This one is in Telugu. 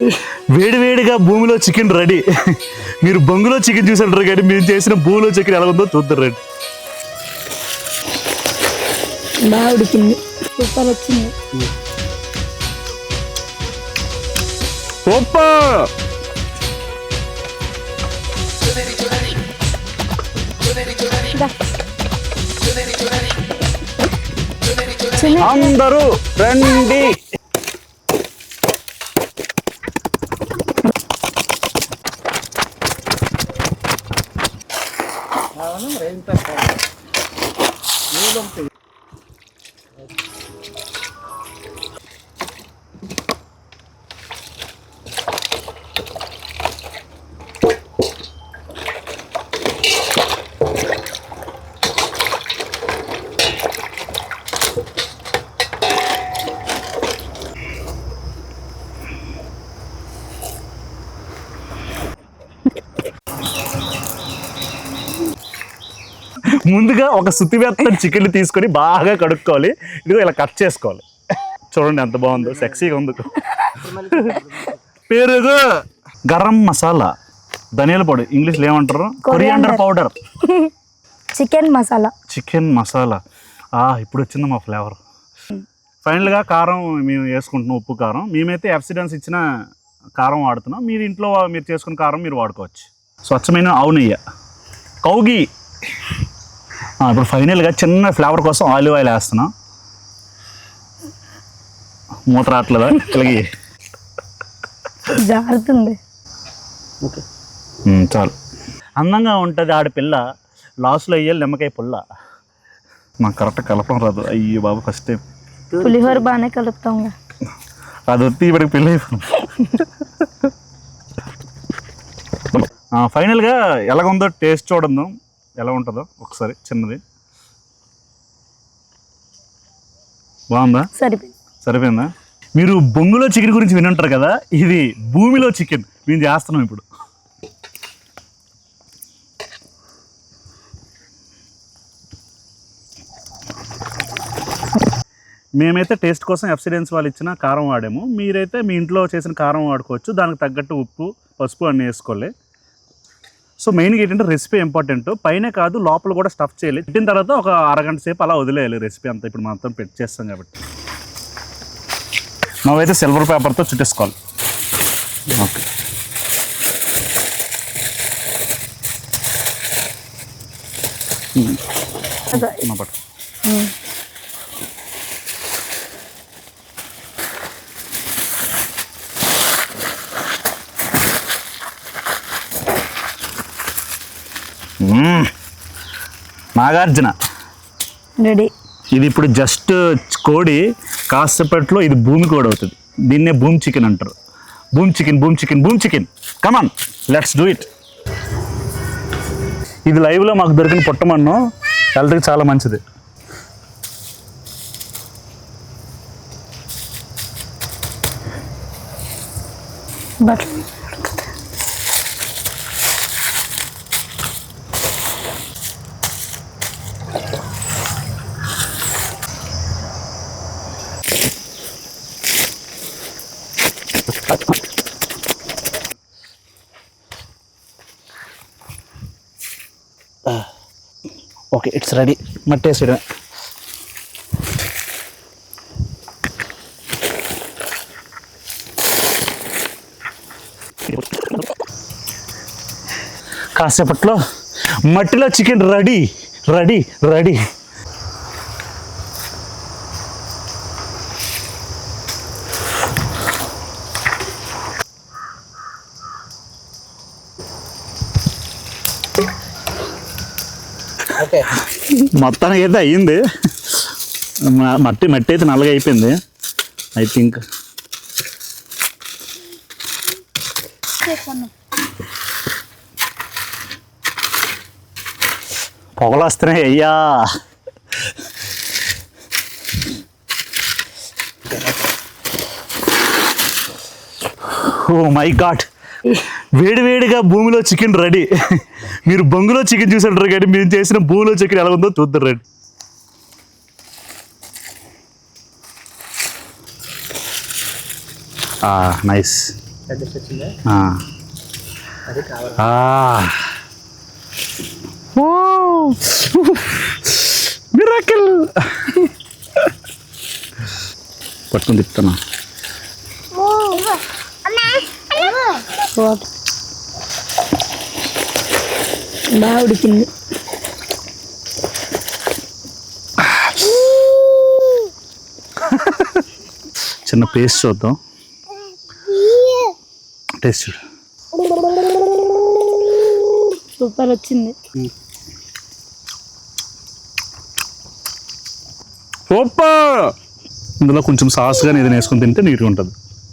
వేడివేడిగా భూమిలో చికెన్ రెడీ. మీరు బొంగులో చికెన్ చూసారు కానీ మేము చేసిన భూమిలో చికెన్ ఎలా ఉందో చూద్దరు రండి. బాగా ఉడికింది, సూపర్ వచ్చింది. అందరూ రండి. ముందుగా ఒక సుత్తివేత్త చికెన్ తీసుకొని బాగా కడుక్కోవాలి. ఇదిగో ఇలా కట్ చేసుకోవాలి. చూడండి ఎంత బాగుందో, సెక్సీగా ఉంది. పెరుగు, గరం మసాలా, ధనియాల పొడి, ఇంగ్లీష్లో ఏమంటారు, coriander powder, chicken masala. Chicken masala. ఇప్పుడు వచ్చింది మా ఫ్లేవర్. ఫైనల్గా కారం మేము వేసుకుంటున్నాం, ఉప్పు కారం. మేమైతే ఎఫ్సిడెన్స్ ఇచ్చిన కారం వాడుతున్నాం. మీరు ఇంట్లో మీరు చేసుకున్న కారం మీరు వాడుకోవచ్చు. స్వచ్ఛమైన ఆవు నెయ్యి, కౌగి. ఇప్పుడు ఫైనల్గా చిన్న ఫ్లేవర్ కోసం ఆలివ్ ఆయిల్ వేస్తున్నాం. మూత రావట్లేదా ఇలాగి? జారుతుంది. చాలు. అందంగా ఉంటుంది ఆడపిల్ల, లాస్ట్లో అయ్యాలి నిమ్మకాయ పుల్ల. నాకు కరెక్ట్ కలపడం రాదు. అయ్యో బాబు, ఫస్ట్ టైం. పులిహోర బాగానే కలుపుతాం. అది వచ్చి ఇప్పటికి పెళ్ళి అయిపోయింది. ఫైనల్గా ఎలాగుందో టేస్ట్ చూడదు, ఎలా ఉంటుందో ఒకసారి. చిన్నది బాగుందా? సరిపోయిందా? మీరు బొంగులో చికెన్ గురించి వినుంటారు కదా, ఇది భూమిలో చికెన్ మేము చేస్తున్నాం ఇప్పుడు. మేమైతే టేస్ట్ కోసం ఎఫ్సిడెన్స్ వాళ్ళు ఇచ్చిన కారం వాడాము. మీరైతే మీ ఇంట్లో చేసిన కారం వాడుకోవచ్చు. దానికి తగ్గట్టు ఉప్పు, పసుపు అన్నీ వేసుకోవాలి. సో మెయిన్గా ఏంటంటే రెసిపీ ఇంపార్టెంట్. పైనే కాదు, లోపల కూడా స్టఫ్ చేయాలి. పెట్టిన తర్వాత ఒక అరగంట సేపు అలా వదిలేయాలి రెసిపీ అంతా. ఇప్పుడు మొత్తం పెట్టి చేస్తాం కాబట్టి మేమైతే సిల్వర్ పేపర్తో చుట్టేసుకోవాలి. Okay, Nagarjuna ready. ఇది ఇప్పుడు జస్ట్ కోడి, కాసేపట్లో ఇది భూమి కోడి అవుతుంది. దీన్నే భూమి చికెన్ అంటారు. భూమి చికెన్, భూమి చికెన్, భూమి chicken. Come on, let's do it. ఇది లైవ్లో మాకు దొరికిన పుట్టమన్ను, హెల్త్కి చాలా మంచిది. Okay, it's ready. మట్టేసేయడం. కాసేపట్లో మట్టిలో చికెన్ రెడీ రెడీ రెడీ. మొత్తానికి అయితే అయ్యింది. మట్టి అయితే నల్లగా అయిపోయింది. ఐ థింక్ పొగలు వస్తున్నాయి. అయ్యా, ఓ మై గాడ్, వేడివేడిగా భూమిలో చికెన్ రెడీ. మీరు బొంగులో చికెన్ చూసారు కానీ మేము చేసిన భూమిలో చికెన్ ఎలా ఉందో చూద్దరు రండి. నైస్. అది కావాలి. మిరాకిల్ పట్టుకుని తిప్పుతున్నా. బాగా ఉడికింది. చిన్న పేస్ట్ చూద్దాం. టేస్ట్ చూడు. సూపర్ వచ్చింది. సూపర్. ఇందులో కొంచెం సాస్గా ఇది వేసుకొని తింటే నీట్గా ఉంటుంది.